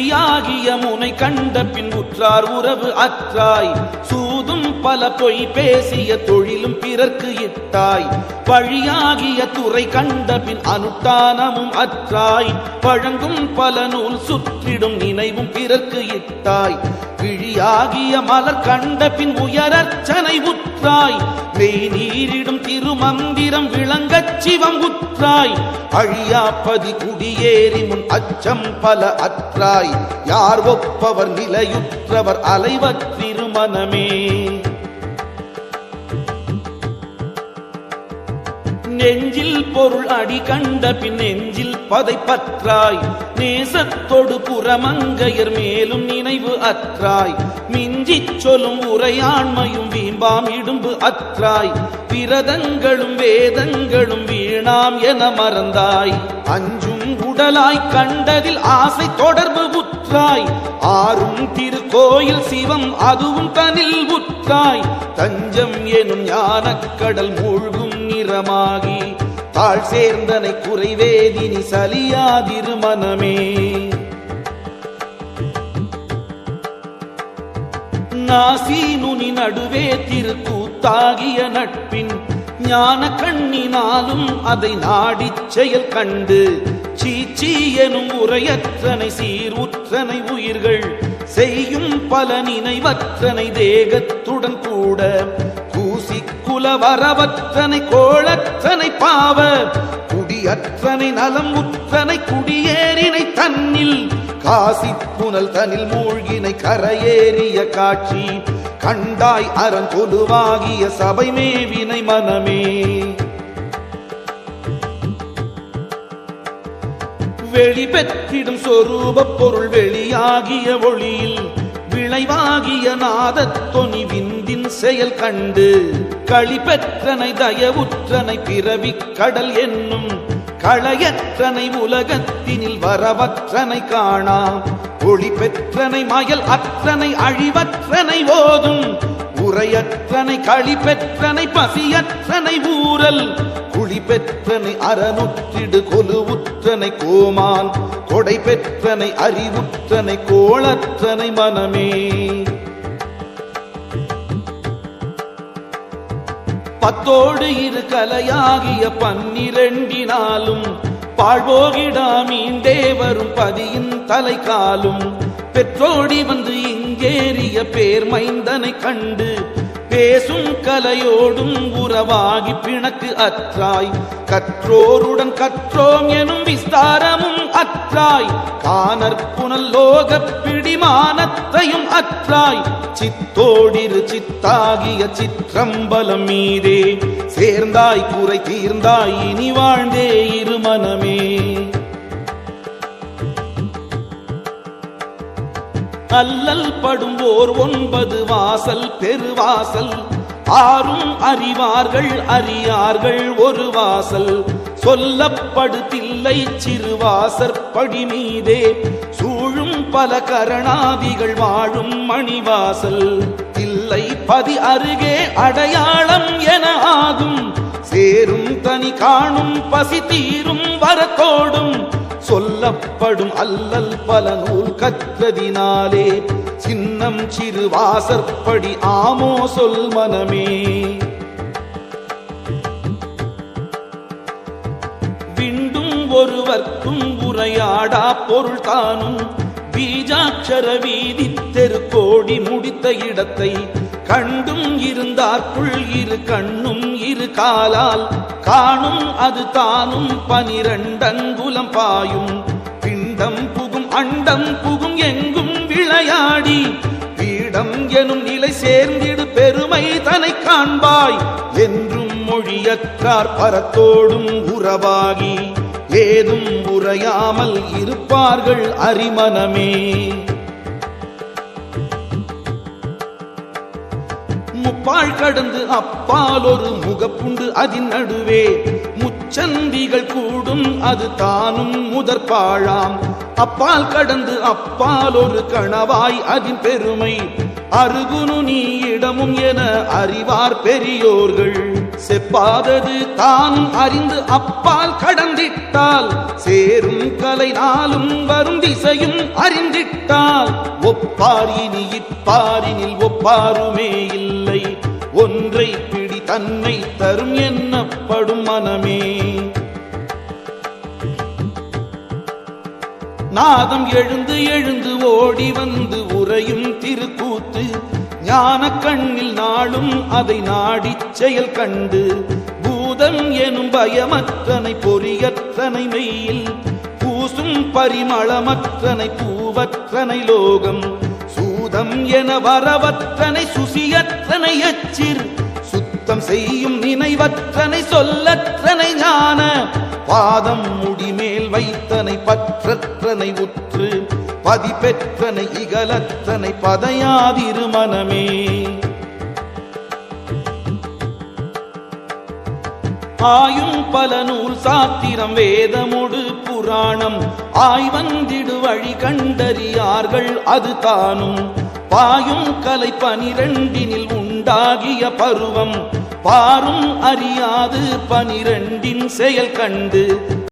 விழியாகிய முனை கண்ட பின் உற்றார் உறவு அற்றாய் சூதும் பல பொய் பேசிய தொழிலும் பிறர்க்கு இட்டாய் வழியாகிய துறை கண்ட பின் அனுஷ்டானமும் அற்றாய் வழங்கும் பல நூல் சுற்றிடும் நினைவும் பிறர்க்கு இட்டாய் விழியாகிய மலர் கண்ட பின் உயரர்ச்சனை உற்றாய் மெய் நீரிடும் திருமந்திரம் விளங்கச் சிவம் உற்றாய் அழியாப்பதி குடியேறி முன் அச்சம் பல அற்றாய் யார் ஒப்பவர் நிலையுற்றவர் அலைவர் திருமனமே நெஞ்சில் பொருள் அடி கண்ட பின் நெஞ்சில் பதை பற்றாய் நேசத்தொடு புறமங்கையர் மேலும் நினைவு அற்றாய் மிஞ்சிச் சொல்லும் உரையாண்மையும் வீம்பாம் இடும்பு அற்றாய் விரதங்களும் வேதங்களும் வீணாம் என மறந்தாய் அஞ்சும் உடலாய் கண்டதில் ஆசை தொடர்பு உற்றாய் ஆறும் திருக்கோயில் சிவம் அதுவும் தனில் உற்றாய் தஞ்சம் எனும் ஞானக்கடல் மூழ்கும் நிறமாகி தாழ் சேர்ந்தனை குறைவேதினி சலியாதிரு மனமே நாசி நுனி நடுவே திருக்கூத்தாகிய நட்பின் ஞான கண்ணினாலும் அதை நாடிச் செயல் கண்டு சீச்சி எனும் உரையற்றனை சீர்வுற்றனை உயிர்கள் செய்யும் பல நினைவற்றனை தேகத்துடன் கூட கூசி குலவரவற்றனை கோளற்றனை பாவ குடியற்றனை நலம் உற்றனை குடியேறினை தன்னில் காசி புனல் தனில் மூழ்கினை கரையேறிய காட்சி கண்டாய் அரண் பொதுவாகிய சபை மேவினை மனமே வெளி பெற்றிடும் சொரூப பொருள் வெளியாகிய ஒளியில் விளைவாகிய நாதத்தொனி விந்தின் செயல் கண்டு களி பெற்றனை தயவுற்றனை பிறவி கடல் என்னும் களையற்றனை உலகத்தினில் வரவற்றனை காணா ஒளி பெற்றனை மயல் அற்றனை அழிவற்றனை ஓதும் உரையற்றனை களி பெற்றனை பசியற்றனை ஊரல் குழி பெற்றனை அறனுற்றிடு கொலுவுற்றனை கோமான் கொடை பெற்றனை அறிவுற்றனை கோளற்றனை மனமே பத்தோடு இரு கலையாகிய 12 பாழ்வோகிடாமீண்டே வரும் பதியின் தலை காலும் பெற்றோடி வந்து இங்கேறிய பேர் மைந்தனை கண்டு பேசும் கலையோடும் உறவாகி பிணக்கு அற்றாய் கற்றோருடன் கற்றோம் எனும் விஸ்தாரமும் அற்றாய் காணற்புனல் லோகப் பிடிமானத்தையும் அற்றாய் சித்தோடிரு சித்தாகிய சிற்றம்பலம் மீதே சேர்ந்தாய் குறை தீர்ந்தாய் இனி வாழ்ந்தே இரு மனமே அல்லல் படும் ஓர் 9 வாசல் பெருவாசல் ஆறும் அறிவார்கள் அறியார்கள் ஒரு வாசல் சொல்லப்படுத்தில்லை சிறுவாசற்படி மீதே சூழும் பல கரணாதிகள் வாழும் மணிவாசல் தில்லை பதி அருகே அடையாளம் என ஆகும் சேரும் தனி காணும் பசி தீரும் வரத்தோடும் சொல்லப்படும் அல்லல் பல நூல் கற்றதினாலே சின்னம் சிறு வாசற்படி ஆமோ சொல் மனமே விண்டும் ஒருவர்க்கும் உரையாடா பொருள் தானும் பீஜாட்சர வீதி தெருக்கோடி முடித்த இடத்தை கண்டும் இருந்தார்க்குள் இரு கண்ணும் இரு காலால் காணும் அது தானும் 12 அங்குலம் பாயும் பிண்டம் புகும் அண்டம் புகும் எங்கும் விளையாடி பீடம் எனும் நிலை சேர்ந்திடு பெருமை தனை காண்பாய் என்றும் மொழியற்றார் பரத்தோடும் உறவாகி ஏதும் உரையாமல் இருப்பார்கள் அரிமனமே முப்பாள் கடந்து அப்பால் ஒரு முகப்புண்டு அதின் நடுவே முச்சந்திகள் கூடும் அது தானும் முதற்பாழாம் அப்பால் கடந்து அப்பால் ஒரு கணவாய் அதின் பெருமை அருகுனு நீ இடமும் என அறிவார் பெரியோர்கள் செப்பாதது தானும் அறிந்து அப்பால் கடந்திட்டால் சேரும் கலை நாளும் வரும் திசையும் அறிந்திட்டால் ஒப்பார் இனி இப்பாரினில் ஒப்பாருமே இல்லை ஒன்றை பிடி தன்னை தரும் என்னப்படும் மனமே. நாதம் எழுந்து எழுந்து ஓடி வந்து உறையும் திருக்கூத்து ஞான கண்ணில் நாளும் அதை நாடிச் செயல் கண்டு பூதம் எனும் பயமற்றனை பொறியற்றனை மெய்யில் பூசும் பரிமளமற்றனை பூவற்றனை லோகம் சூதம் என வரவற்றனை சுசியற்றனை எச்சிர் சுத்தம் செய்யும் நினைவற்றனை சொல்லற்றனை ஞான பாதம் முடிமேல் வைத்தனை பற்றற்றனை உற்று பதி பெற்றனை இகலற்றனை பதையாதிரு மனமே. ஆயும் பல நூல் சாத்திரம் வேதமொடு புராணம் ஆய்வந்திடு வழி கண்டறியார்கள் அது தானும் பாயும் கலை 12 உண்டாகிய பருவம் பாரும் அறியாது 12 செயல் கண்டு